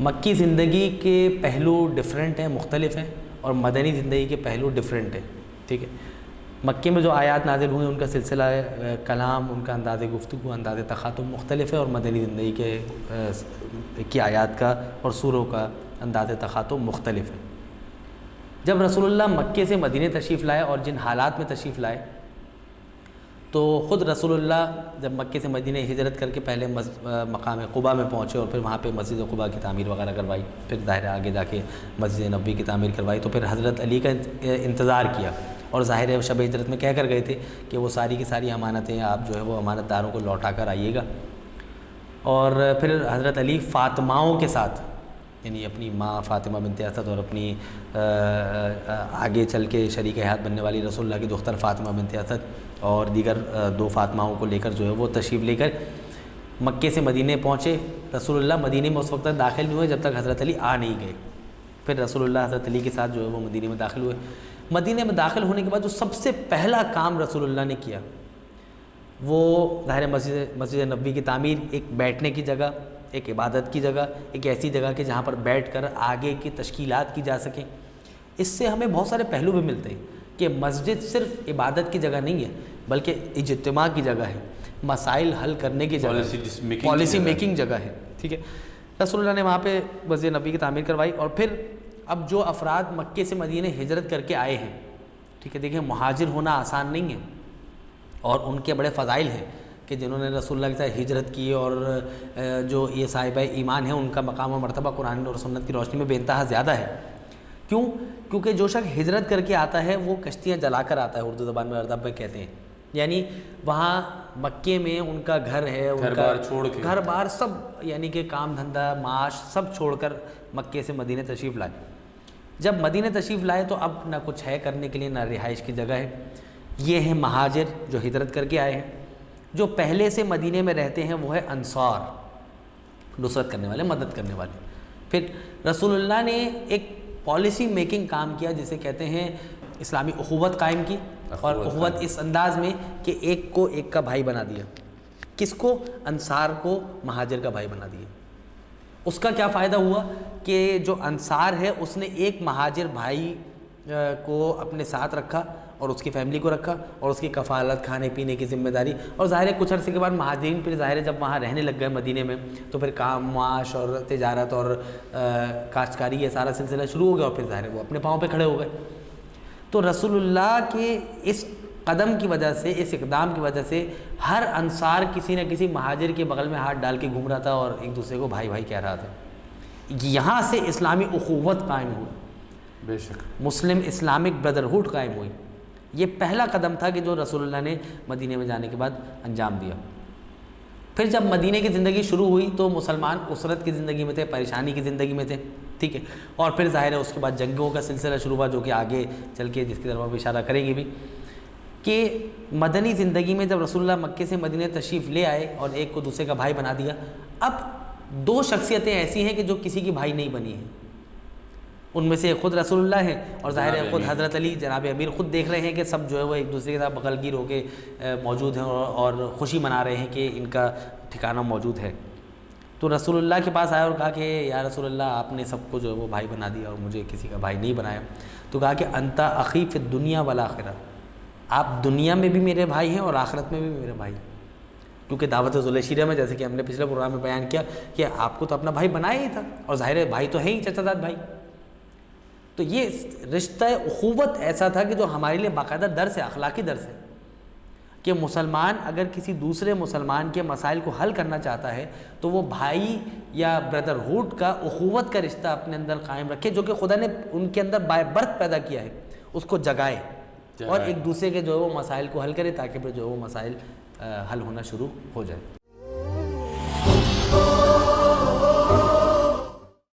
مکی زندگی کے پہلو ڈفرینٹ ہیں، مختلف ہیں، اور مدنی زندگی کے پہلو ڈفرینٹ ہیں. ٹھیک ہے. مکے میں جو آیات نازل ہوئے ان کا سلسلہ کلام، ان کا انداز گفتگو، انداز تخاطب مختلف ہے، اور مدنی زندگی کی آیات کا اور سوروں کا انداز تخاطب مختلف ہے. جب رسول اللہ مکے سے مدینے تشریف لائے اور جن حالات میں تشریف لائے، تو خود رسول اللہ جب مکے سے مدینے ہجرت کر کے پہلے مقام قباء میں پہنچے اور پھر وہاں پہ مسجد قباء کی تعمیر وغیرہ کروائی، پھر ظاہر آگے جا کے مسجد نبوی کی تعمیر کروائی، تو پھر حضرت علی کا انتظار کیا، اور ظاہر ہے شب ہجرت میں کہہ کر گئے تھے کہ وہ ساری کی ساری امانتیں آپ جو ہے وہ امانت داروں کو لوٹا کر آئیے گا. اور پھر حضرت علی فاطماؤں کے ساتھ، یعنی اپنی ماں فاطمہ بنت اسد اور اپنی آگے چل کے شریک حیات بننے والی رسول اللہ کی دختر فاطمہ بنت اسد اور دیگر دو فاطماؤں کو لے کر جو ہے وہ تشریف لے کر مکے سے مدینے پہنچے. رسول اللہ مدینے میں اس وقت تک داخل نہیں ہوئے جب تک حضرت علی آ نہیں گئے. پھر رسول اللہ حضرت علی کے ساتھ جو ہے وہ مدینے میں داخل ہوئے. مدینے میں داخل ہونے کے بعد جو سب سے پہلا کام رسول اللہ نے کیا وہ ظاہر مسجد نبوی کی تعمیر، ایک بیٹھنے کی جگہ، ایک عبادت کی جگہ، ایک ایسی جگہ کہ جہاں پر بیٹھ کر آگے کی تشکیلات کی جا سکیں. اس سے ہمیں بہت سارے پہلو بھی ملتے ہیں کہ مسجد صرف عبادت کی جگہ نہیں ہے بلکہ اجتماع کی جگہ ہے، مسائل حل کرنے کی جگہ ہے، پالیسی میکنگ جگہ ہے. ٹھیک ہے. رسول اللہ نے وہاں پہ مسجد نبوی کی تعمیر کروائی. اور پھر اب جو افراد مکے سے مدینے ہجرت کر کے آئے ہیں، ٹھیک ہے، دیکھیں مہاجر ہونا آسان نہیں ہے، اور ان کے بڑے فضائل ہیں کہ جنہوں نے رسول اللہ کے ساتھ ہجرت کی، اور جو یہ صاحبہ ایمان ہیں ان کا مقام و مرتبہ قرآن اور سنت کی روشنی میں بے انتہا زیادہ ہے. کیونکہ جو شخص ہجرت کر کے آتا ہے وہ کشتیاں جلا کر آتا ہے، اردو زبان میں ارضب میں کہتے ہیں. یعنی وہاں مکے میں ان کا گھر ہے، ان کا گھر بار سب، یعنی کہ کام دھندہ معاش سب چھوڑ کر مکے سے مدینے تشریف لائے. جب مدینے تشریف لائے تو اب نہ کچھ ہے کرنے کے لیے، نہ رہائش کی جگہ ہے. یہ ہیں مہاجر جو ہجرت کر کے آئے ہیں. جو پہلے سے مدینے میں رہتے ہیں وہ ہے انصار، نصرت کرنے والے، مدد کرنے والے. پھر رسول اللہ نے ایک پالیسی میکنگ کام کیا جسے کہتے ہیں اسلامی اخوت قائم کی، اور اخوت اس انداز میں کہ ایک کو ایک کا بھائی بنا دیا. کس کو؟ انصار کو مہاجر کا بھائی بنا دیا. اس کا کیا فائدہ ہوا کہ جو انصار ہے اس نے ایک مہاجر بھائی کو اپنے ساتھ رکھا اور اس کی فیملی کو رکھا، اور اس کی کفالت، کھانے پینے کی ذمہ داری. اور ظاہر ہے کچھ عرصے کے بعد مہاجرین پھر ظاہر ہے جب وہاں رہنے لگ گئے مدینے میں تو پھر کام معاش اور تجارت اور کاشتکاری یہ سارا سلسلہ شروع ہو گیا، اور پھر ظاہر ہے وہ اپنے پاؤں پہ کھڑے ہو گئے. تو رسول اللہ کے اس قدم کی وجہ سے، اس اقدام کی وجہ سے ہر انصار کسی نہ کسی مہاجر کے بغل میں ہاتھ ڈال کے گھوم رہا تھا اور ایک دوسرے کو بھائی بھائی کہہ رہا تھا. یہاں سے اسلامی اخوت قائم ہوئی، بے شک مسلم اسلامک بردرہوڈ قائم ہوئی. یہ پہلا قدم تھا کہ جو رسول اللہ نے مدینے میں جانے کے بعد انجام دیا. پھر جب مدینے کی زندگی شروع ہوئی تو مسلمان اسرت کی زندگی میں تھے، پریشانی کی زندگی میں تھے. ٹھیک ہے. اور پھر ظاہر ہے اس کے بعد جنگوں کا سلسلہ شروع ہوا جو کہ آگے چل کے جس کی طرف ہم اشارہ کریں گے بھی، کہ مدنی زندگی میں جب رسول اللہ مکے سے مدینے تشریف لے آئے اور ایک کو دوسرے کا بھائی بنا دیا، اب دو شخصیتیں ایسی ہیں کہ جو کسی کی بھائی نہیں بنی ہیں. ان میں سے خود رسول اللہ ہیں، اور ظاہر ہے خود حضرت علی جناب امیر خود دیکھ رہے ہیں کہ سب جو ہے وہ ایک دوسرے کے ساتھ بغل گیر ہو کے موجود ہیں اور خوشی منا رہے ہیں کہ ان کا ٹھکانہ موجود ہے. تو رسول اللہ کے پاس آیا اور کہا کہ یا رسول اللہ آپ نے سب کو جو ہے وہ بھائی بنا دیا اور مجھے کسی کا بھائی نہیں بنایا. تو کہا کہ انت اخی فی الدنیا والآخرہ، آپ دنیا میں بھی میرے بھائی ہیں اور آخرت میں بھی میرے بھائی. کیونکہ دعوت ذوالشیرہ میں جیسے کہ ہم نے پچھلے پروگرام میں بیان کیا کہ آپ کو تو اپنا بھائی بنایا ہی تھا، اور ظاہر ہے بھائی تو ہے ہی، چچا زاد بھائی. تو یہ رشتہ اخوت ایسا تھا کہ جو ہمارے لیے باقاعدہ درس ہے، اخلاقی درس ہے کہ مسلمان اگر کسی دوسرے مسلمان کے مسائل کو حل کرنا چاہتا ہے تو وہ بھائی یا بردرہوڈ کا، اخوت کا رشتہ اپنے اندر قائم رکھے، جو کہ خدا نے ان کے اندر بائی برتھ پیدا کیا ہے، اس کو جگائے اور ایک دوسرے کے جو ہے وہ مسائل کو حل کرے تاکہ پھر جو ہے وہ مسائل حل ہونا شروع ہو جائے.